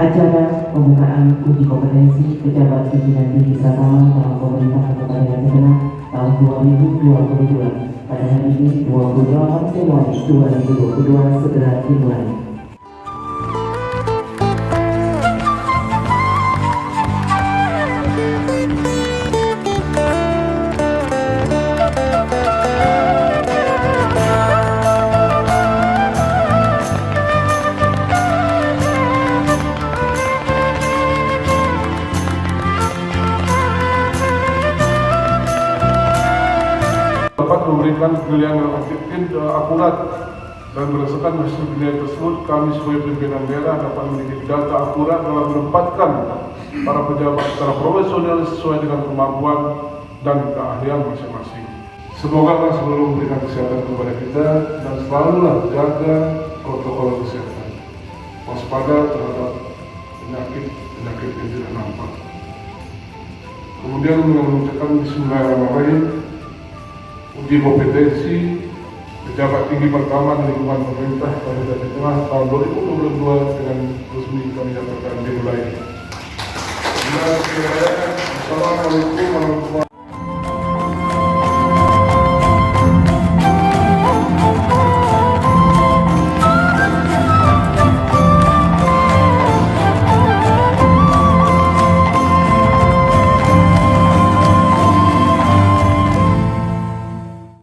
acara pembukaan uji kompetensi pejabat pimpinan tinggi Pratama dalam pemerintahan Kota Depok Segenap tahun 2022 pada hari ini 28 Januari 2022 segera dimulai. Dapat memberikan penilaian yang objektif akurat dan berdasarkan hasil penilaian tersebut kami sebagai pimpinan daerah dapat memiliki data akurat dalam menempatkan para pejabat secara profesional sesuai dengan kemampuan dan keahlian masing-masing. Semoga Allah selalu memberikan kesehatan kepada kita dan selalulah jaga protokol kesehatan, waspada terhadap penyakit yang tidak nampak. Kemudian dengan mengucapkan Bismillahirrahmanirrahim, uji kompetensi pejabat tinggi pertama di lingkungan pemerintah Kabupaten Tengah tahun 2022 dengan resmi kami nyatakan dimulai. Assalamualaikum warahmatullahi wabarakatuh.